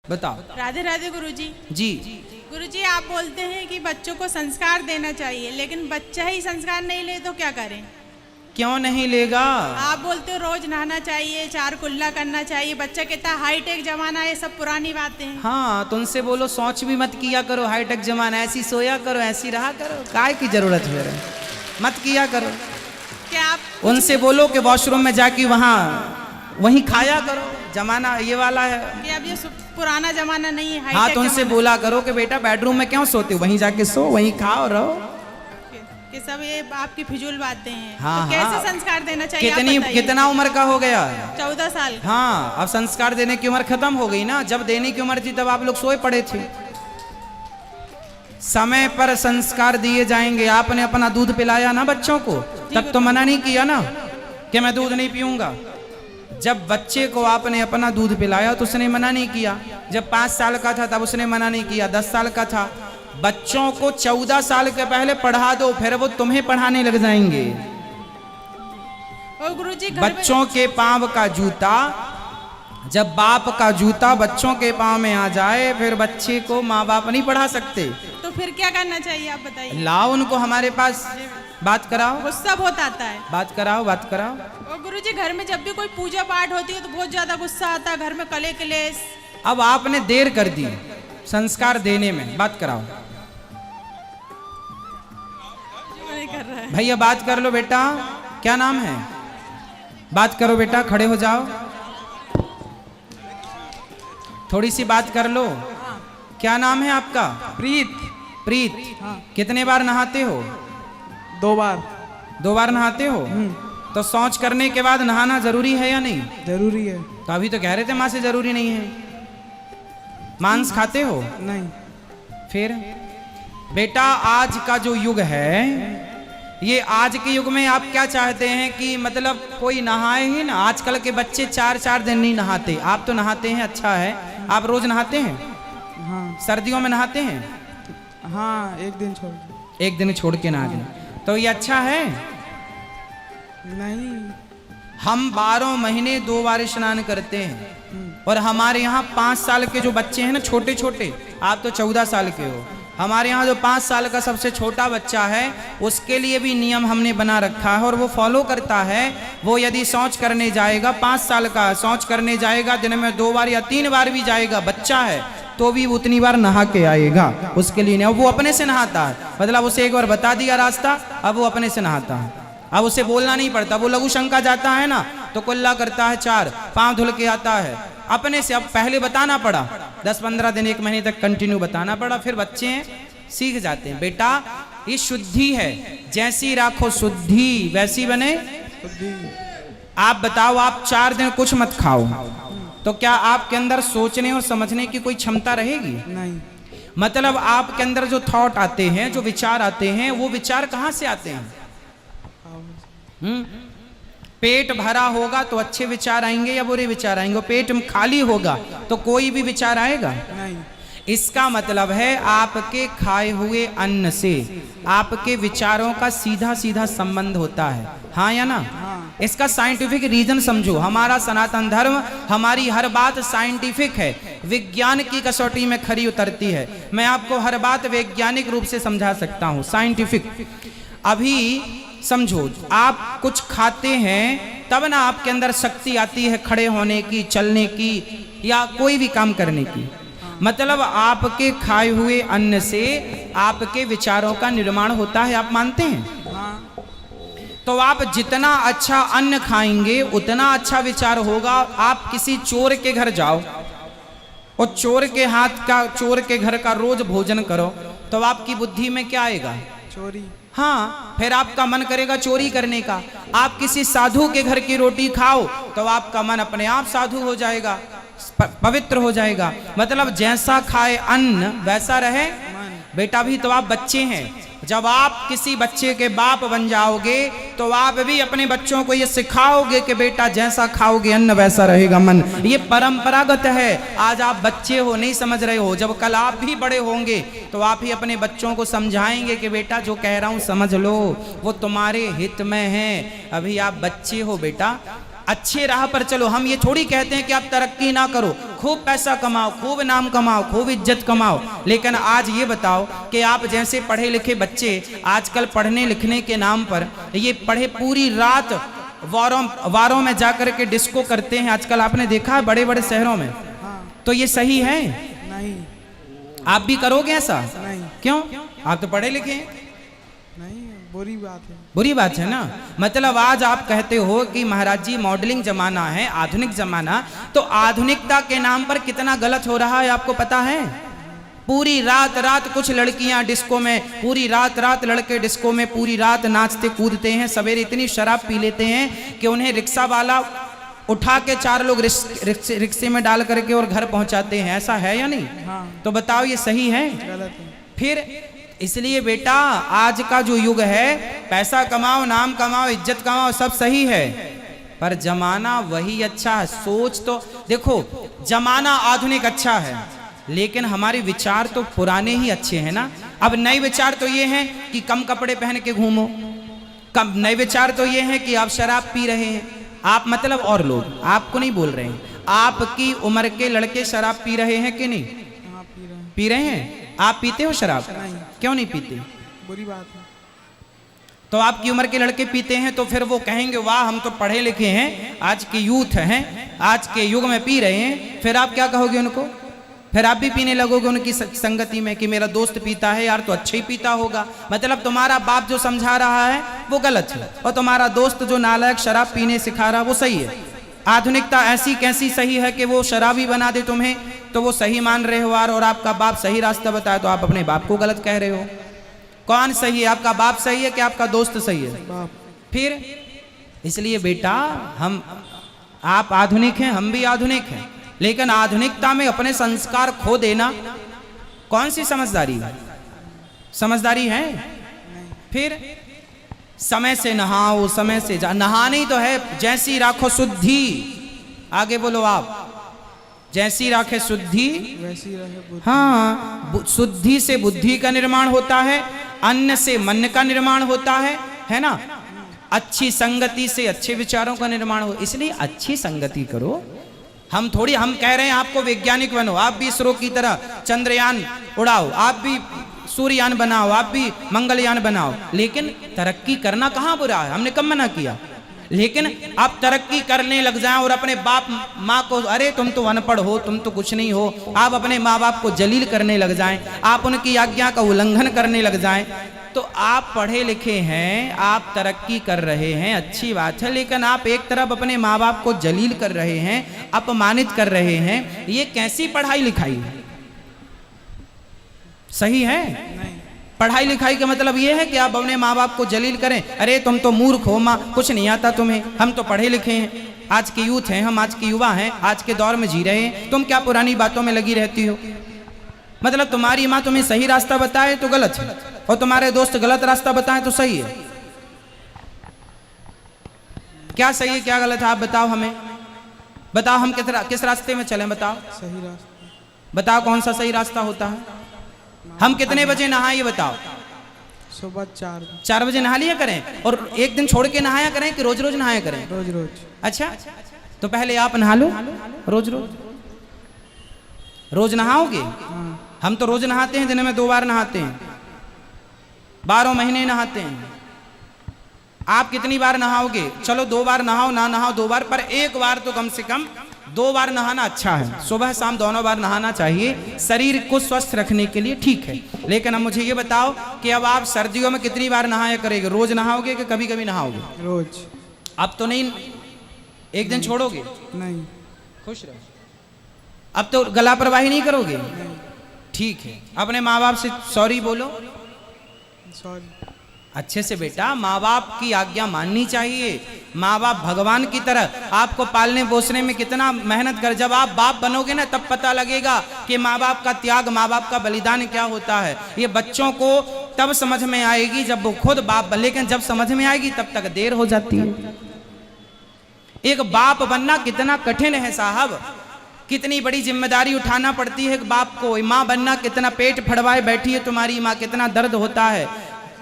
बताओ। राधे राधे गुरुजी। जी गुरुजी, आप बोलते हैं कि बच्चों को संस्कार देना चाहिए, लेकिन बच्चा ही संस्कार नहीं ले तो क्या करें? क्यों नहीं लेगा? आप बोलते हो रोज नहाना चाहिए, 4 कुल्ला करना चाहिए, बच्चा कहता हाईटेक जमाना है, सब पुरानी बातें हैं। हाँ, तो उनसे बोलो शौच भी मत किया करो, हाईटेक जमाना, ऐसी सोया करो, ऐसी रहा करो, काय की जरूरत है, मत किया करो। क्या आप उनसे बोलो कि वॉशरूम में जाके वहीं खाया करो, जमाना ये वाला है। कि अब ये पुराना जमाना नहीं है, हाँ, तो उनसे बोला करो कि बेटा बेडरूम में क्यों सोते हो, वहीं जाके सो, वहीं खाओ रहो। कि सब ये आपकी फिजूल बातें हैं। हाँ, तो कैसे हाँ। संस्कार देना चाहिए? आप बताइए। कितना उम्र का हो गया? 14 साल। हाँ, अब संस्कार देने की उम्र खत्म हो गई ना। जब देने की उम्र थी तब आप लोग सोए पड़े थे। समय पर संस्कार दिए जाएंगे। आपने अपना दूध पिलाया ना बच्चों को, तब तो मना नहीं किया ना कि मैं दूध नहीं पीऊंगा। जब बच्चे को आपने अपना दूध पिलाया तो उसने मना नहीं किया। जब 5 साल का था तब उसने मना नहीं किया। 10 साल का था। बच्चों को 14 साल के पहले पढ़ा दो, फिर वो तुम्हें पढ़ाने लग जाएंगे। और गुरुजी, बच्चों के पांव का जूता, जब बाप का जूता बच्चों के पांव में आ जाए, फिर बच्चे को माँ बाप नहीं पढ़ा सकते। तो फिर क्या करना चाहिए आप बताइए? लाओ उनको हमारे पास, बात कराओ। गुस्सा बहुत आता है। बात कराओ, बात कराओ। और गुरुजी, घर में जब भी कोई पूजा पाठ होती है तो बहुत ज्यादा गुस्सा आता है, घर में कले कलेश। अब आपने देर कर दी संस्कार देने में, बात कराओ। नहीं कर रहा है। भैया बात कर लो बेटा, क्या नाम है? बात करो बेटा, खड़े हो जाओ, थोड़ी सी बात कर लो। क्या नाम है आपका? प्रीत। प्रीत। हाँ। कितने बार नहाते हो? 2 बार। 2 बार नहाते हो? तो शौच करने के बाद नहाना जरूरी है या नहीं? जरूरी है। तो अभी तो कह रहे थे माँ से जरूरी नहीं है। मांस खाते हो? नहीं। फिर बेटा, आज का जो युग है, ये आज के युग में आप क्या चाहते हैं कि मतलब कोई नहाए ही ना? आजकल के बच्चे 4-4 दिन नहीं नहाते। आप तो नहाते हैं, अच्छा है। आप रोज नहाते हैं? हाँ। सर्दियों में नहाते हैं? हाँ, एक दिन छोड़ के। एक दिन छोड़ के नहाते, तो ये अच्छा है? नहीं। हम 12 महीने 2 बार स्नान करते हैं। और हमारे यहाँ 5 साल के जो बच्चे हैं ना, छोटे छोटे, आप तो 14 साल के हो, हमारे यहाँ जो 5 साल का सबसे छोटा बच्चा है, उसके लिए भी नियम हमने बना रखा है और वो फॉलो करता है। वो यदि शौच करने जाएगा, 5 साल का शौच करने जाएगा, दिन में 2 बार या 3 बार भी जाएगा, बच्चा है, तो भी उतनी बार नहा के आएगा। उसके लिए नहीं, वो अपने से नहाता है। मतलब उसे एक बार बता दिया रास्ता, अब वो अपने से नहाता है। अब उसे बोलना नहीं पड़ता। वो लघु शंका जाता है ना, तो कुल्ला करता है 4, पाँव धुल के आता है अपने से। अब पहले बताना पड़ा, 10-15 दिन 1 महीने तक कंटिन्यू बताना पड़ा, फिर बच्चे सीख जाते हैं। बेटा, ये शुद्धि है, जैसी राखो शुद्धि वैसी बने। आप बताओ, आप 4 दिन कुछ मत खाओ, तो क्या आपके अंदर सोचने और समझने की कोई क्षमता रहेगी? नहीं। मतलब आपके अंदर जो थॉट आते हैं, जो विचार आते हैं, वो विचार कहाँ से आते हैं? पेट भरा होगा तो अच्छे विचार आएंगे या बुरे विचार आएंगे? पेट खाली होगा तो कोई भी विचार आएगा? नहीं। इसका मतलब है आपके खाए हुए अन्न से आपके विचारों का सीधा सीधा संबंध होता है। हाँ या ना? हाँ। इसका साइंटिफिक रीजन समझो। हमारा सनातन धर्म, हमारी हर बात साइंटिफिक है, विज्ञान की कसौटी में खरी उतरती है। मैं आपको हर बात वैज्ञानिक रूप से समझा सकता हूँ, साइंटिफिक। अभी समझो, आप कुछ खाते हैं तब ना आपके अंदर शक्ति आती है खड़े होने की, चलने की, या कोई भी काम करने की। मतलब आपके खाए हुए अन्न से आपके विचारों का निर्माण होता है, आप मानते हैं? हाँ। तो आप जितना अच्छा अन्न खाएंगे उतना अच्छा विचार होगा। आप किसी चोर के घर जाओ और चोर के हाथ का, चोर के घर का रोज भोजन करो, तो आपकी बुद्धि में क्या आएगा? चोरी। हाँ, फिर आपका मन करेगा चोरी करने का। आप किसी साधु के घर की रोटी खाओ तो आपका मन अपने आप साधु हो जाएगा, पवित्र हो जाएगा। मतलब जैसा खाए अन्न वैसा रहे बेटा। भी तो आप बच्चे हैं, जब आप किसी बच्चे के बाप बन जाओगे तो आप भी अपने बच्चों को ये सिखाओगे कि बेटा जैसा खाओगे अन्न वैसा रहेगा मन। ये परंपरागत है। आज आप बच्चे हो, नहीं समझ रहे हो, जब कल आप भी बड़े होंगे तो आप ही अपने बच्चों को समझाएंगे कि बेटा जो कह रहा हूँ समझ लो, वो तुम्हारे हित में है। अभी आप बच्चे हो बेटा। अच्छे राह पर चलो। हम ये थोड़ी कहते हैं कि आप तरक्की ना करो, खूब पैसा कमाओ, खूब नाम कमाओ, खूब इज्जत कमाओ, लेकिन आज ये बताओ कि आप जैसे पढ़े लिखे बच्चे आजकल पढ़ने लिखने के नाम पर ये पढ़े पूरी रात वारों में जाकर के डिस्को करते हैं। आजकल आपने देखा है बड़े बड़े शहरों में। तो ये सही है? नहीं। आप भी करोगे ऐसा? नहीं। क्यों? आप तो पढ़े लिखे हैं। नहीं, बुरी बात है। बुरी बात है ना। मतलब आज आप कहते हो कि महाराज जी मॉडलिंग जमाना है, आधुनिक जमाना, तो आधुनिकता के नाम पर कितना गलत हो रहा है आपको पता है? पूरी रात कुछ लड़कियां डिस्को में, पूरी रात लड़के डिस्को में पूरी रात नाचते कूदते हैं, सवेरे इतनी शराब पी लेते हैं कि उन्हें रिक्शा वाला उठा के 4 लोग रिक्शे में डाल करके और घर पहुंचाते हैं। ऐसा है या नहीं? हाँ। तो बताओ ये सही है? गलत है। फिर इसलिए बेटा आज का जो युग है, पैसा कमाओ, नाम कमाओ, इज्जत कमाओ, सब सही है, पर जमाना वही अच्छा है। सोच तो देखो, जमाना आधुनिक अच्छा है, लेकिन हमारे विचार तो पुराने ही अच्छे हैं ना। अब नए विचार तो ये हैं कि कम कपड़े पहन के घूमो, कम नए विचार तो ये हैं कि आप शराब पी रहे हैं। आप मतलब और लोग, आपको नहीं बोल रहे हैं, आपकी उम्र के लड़के शराब पी रहे हैं कि नहीं? हाँ, पी रहे हैं। पी रहे हैं। आप पीते हो शराब? नहीं। क्यों नहीं पीते? बुरी बात है। तो आपकी उम्र के लड़के पीते हैं तो फिर वो कहेंगे वाह हम तो पढ़े लिखे हैं, आज के यूथ हैं, आज के युग में पी रहे हैं। फिर आप क्या कहोगे उनको? फिर आप भी पीने लगोगे उनकी संगति में कि मेरा दोस्त पीता है यार तो अच्छा ही पीता होगा। मतलब तुम्हारा बाप जो समझा रहा है वो गलत है, और तुम्हारा दोस्त जो नालायक शराब पीने सिखा रहा वो सही है। आधुनिकता ऐसी कैसी सही है कि वो शराबी बना दे तुम्हें, तो वो सही मान रहे हो और आपका बाप सही रास्ता बताए तो आप अपने बाप को गलत कह रहे हो। कौन सही है? आपका बाप सही है कि आपका दोस्त सही है? बाप। फिर इसलिए बेटा आप आधुनिक हैं, हम भी आधुनिक हैं, लेकिन आधुनिकता में अपने संस्कार खो देना कौन सी समझदारी है? समझदारी है? फिर समय से नहाओ, समय से जा, नहाना ही तो है। जैसी राखो शुद्धि, आगे बोलो आप, जैसी राखे शुद्धि वैसी रहे बुद्धि। हाँ, शुद्धि से बुद्धि का निर्माण होता है, अन्न से मन का निर्माण होता है ना। अच्छी संगति से अच्छे विचारों का निर्माण हो। इसलिए अच्छी संगति करो। हम कह रहे हैं आपको वैज्ञानिक बनो, आप भी इसरो की तरह चंद्रयान उड़ाओ, आप भी सूर्ययान बनाओ, आप भी मंगलयान बनाओ, लेकिन तरक्की करना कहाँ बुरा है? हमने कब मना किया? लेकिन आप तरक्की करने लग जाएं और अपने बाप माँ को, अरे तुम तो अनपढ़ हो, तुम तो कुछ नहीं हो, आप अपने माँ बाप को जलील करने लग जाएं, आप उनकी आज्ञा का उल्लंघन करने लग जाएं, तो आप पढ़े लिखे हैं, आप तरक्की कर रहे हैं, अच्छी बात है, लेकिन आप एक तरफ अपने माँ बाप को जलील कर रहे हैं, अपमानित कर रहे हैं। ये कैसी पढ़ाई लिखाई है? सही है? नहीं। पढ़ाई लिखाई का मतलब ये है कि आप अपने माँ बाप को जलील करें, अरे तुम तो मूर्ख हो माँ, कुछ नहीं आता तुम्हें, हम तो पढ़े लिखे हैं, आज के यूथ हैं, हम आज के युवा हैं, आज के दौर में जी रहे हैं, तुम क्या पुरानी बातों में लगी रहती हो? मतलब तुम्हारी माँ तुम्हें सही रास्ता बताए तो गलत है, और तुम्हारे दोस्त गलत रास्ता बताएं तो सही है। क्या सही है क्या गलत है? आप बताओ हमें, बताओ हम किस रास्ते में चलें? बताओ सही रास्ता। बताओ कौन सा सही रास्ता होता है? हम कितने बजे नहाए ये बताओ? सुबह 4 बजे नहा लिया करें, और एक दिन छोड़ के नहाया करें कि रोज रोज नहाया करें? रोज रोज। अच्छा, तो पहले आप नहा लो, रोज रोज रोज नहाओगे? हम तो रोज नहाते हैं, दिन में 2 बार नहाते हैं, 12 महीने नहाते हैं। आप कितनी बार नहाओगे? चलो 2 बार नहाओ, ना नहाओ 2 बार, पर 1 बार तो कम से कम 2 बार नहाना अच्छा है। सुबह शाम दोनों बार नहाना चाहिए, शरीर को स्वस्थ रखने के लिए ठीक है। लेकिन अब मुझे ये बताओ कि अब आप सर्दियों में कितनी बार नहाया करेंगे? रोज नहाओगे कि कभी कभी नहाओगे? रोज। अब तो नहीं, एक दिन छोड़ोगे? नहीं। खुश रहो। अब तो गला प्रवाही नहीं करोगे? ठीक है, अपने माँ बाप से सॉरी बोलो। सॉरी। अच्छे से बेटा, माँ बाप की आज्ञा माननी चाहिए। माँ बाप भगवान की तरह आपको पालने पोसने में कितना मेहनत कर, जब आप बाप बनोगे ना तब पता लगेगा कि माँ बाप का त्याग, माँ बाप का बलिदान क्या होता है। ये बच्चों को तब समझ में आएगी जब वो खुद बाप, लेकिन जब समझ में आएगी तब तक देर हो जाती है। एक बाप बनना कितना कठिन है साहब, कितनी बड़ी जिम्मेदारी उठाना पड़ती है एक बाप को। माँ बनना कितना, पेट फड़वाए बैठी है तुम्हारी माँ, कितना दर्द होता है।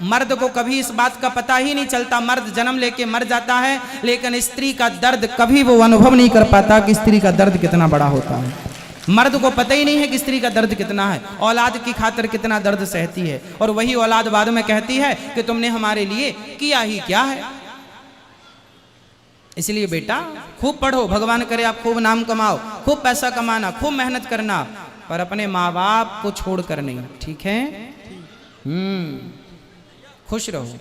मर्द को कभी इस बात का पता ही नहीं चलता, मर्द जन्म लेके मर जाता है, लेकिन स्त्री का दर्द कभी वो अनुभव नहीं कर पाता कि स्त्री का दर्द कितना बड़ा होता है। मर्द को पता ही नहीं है कि स्त्री का दर्द कितना है, औलाद की खातिर कितना दर्द सहती है, और वही औलाद बाद में कहती है कि तुमने हमारे लिए किया ही क्या है। इसलिए बेटा खूब पढ़ो, भगवान करे आप खूब नाम कमाओ, खूब पैसा कमाना, खूब मेहनत करना, पर अपने माँ बाप को छोड़कर नहीं, ठीक है? खुश रहो।